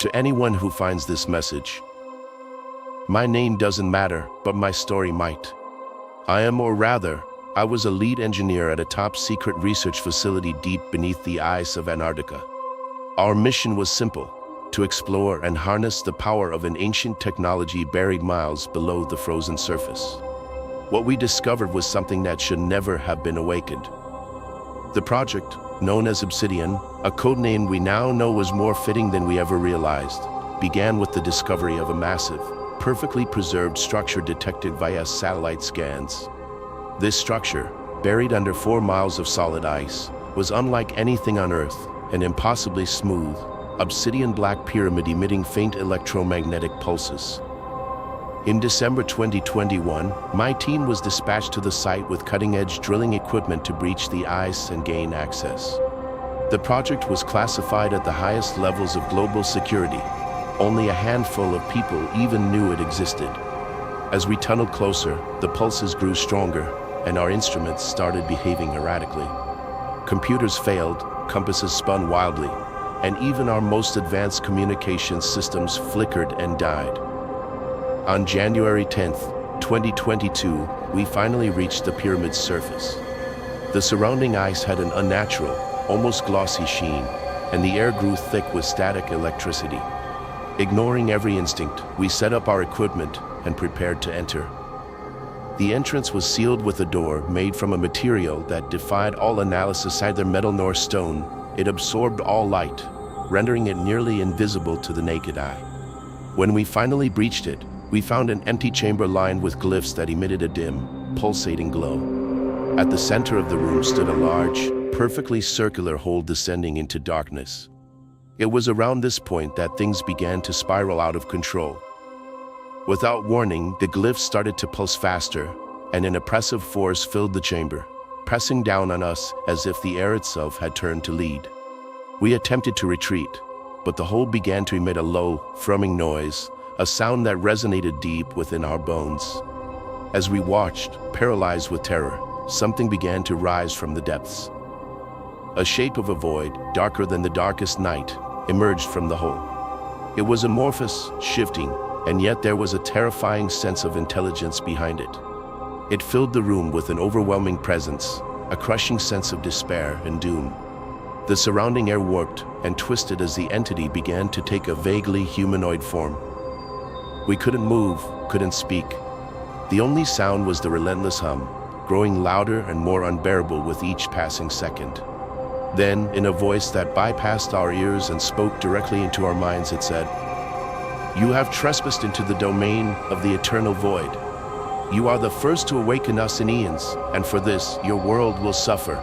To anyone who finds this message, my name doesn't matter, but my story might. I am, or rather, I was a lead engineer at a top-secret research facility deep beneath the ice of Antarctica. Our mission was simple: to explore and harness the power of an ancient technology buried miles below the frozen surface. What we discovered was something that should never have been awakened. The project, known as Obsidian, a codename we now know was more fitting than we ever realized, began with the discovery of a massive, perfectly preserved structure detected via satellite scans. This structure, buried under 4 miles of solid ice, was unlike anything on Earth, an impossibly smooth, obsidian-black pyramid emitting faint electromagnetic pulses. In December 2021, my team was dispatched to the site with cutting-edge drilling equipment to breach the ice and gain access. The project was classified at the highest levels of global security. Only a handful of people even knew it existed. As we tunneled closer, the pulses grew stronger, and our instruments started behaving erratically. Computers failed, compasses spun wildly, and even our most advanced communications systems flickered and died. On January 10th, 2022, we finally reached the pyramid's surface. The surrounding ice had an unnatural, almost glossy sheen, and the air grew thick with static electricity. Ignoring every instinct, we set up our equipment and prepared to enter. The entrance was sealed with a door made from a material that defied all analysis, either metal nor stone. It absorbed all light, rendering it nearly invisible to the naked eye. When we finally breached it, we found an empty chamber lined with glyphs that emitted a dim, pulsating glow. At the center of the room stood a large, perfectly circular hole descending into darkness. It was around this point that things began to spiral out of control. Without warning, the glyphs started to pulse faster, and an oppressive force filled the chamber, pressing down on us as if the air itself had turned to lead. We attempted to retreat, but the hole began to emit a low, thrumming noise, a sound that resonated deep within our bones. As we watched, paralyzed with terror, something began to rise from the depths. A shape of a void, darker than the darkest night, emerged from the hole. It was amorphous, shifting, and yet there was a terrifying sense of intelligence behind it. It filled the room with an overwhelming presence, a crushing sense of despair and doom. The surrounding air warped and twisted as the entity began to take a vaguely humanoid form. We couldn't move, couldn't speak. The only sound was the relentless hum, growing louder and more unbearable with each passing second. Then, in a voice that bypassed our ears and spoke directly into our minds, it said, "You have trespassed into the domain of the eternal void. You are the first to awaken us in eons, and for this, your world will suffer.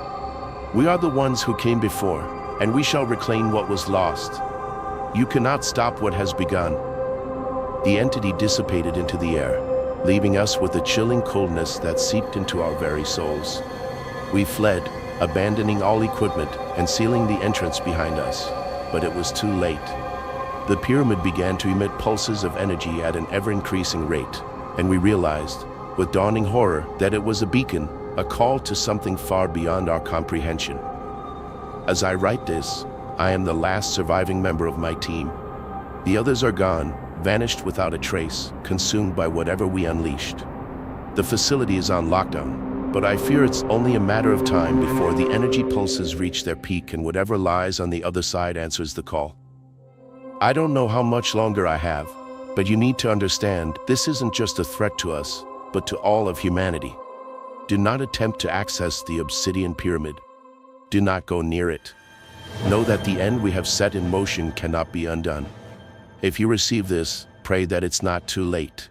We are the ones who came before, and we shall reclaim what was lost. You cannot stop what has begun." The entity dissipated into the air, leaving us with a chilling coldness that seeped into our very souls. We fled, abandoning all equipment and sealing the entrance behind us, but it was too late. The pyramid began to emit pulses of energy at an ever-increasing rate, and we realized, with dawning horror, that it was a beacon, a call to something far beyond our comprehension. As I write this, I am the last surviving member of my team. The others are gone, vanished without a trace, consumed by whatever we unleashed. The facility is on lockdown, but I fear it's only a matter of time before the energy pulses reach their peak and whatever lies on the other side answers the call. I don't know how much longer I have, but you need to understand this isn't just a threat to us, but to all of humanity. Do not attempt to access the Obsidian Pyramid. Do not go near it. Know that the end we have set in motion cannot be undone. If you receive this, pray that it's not too late.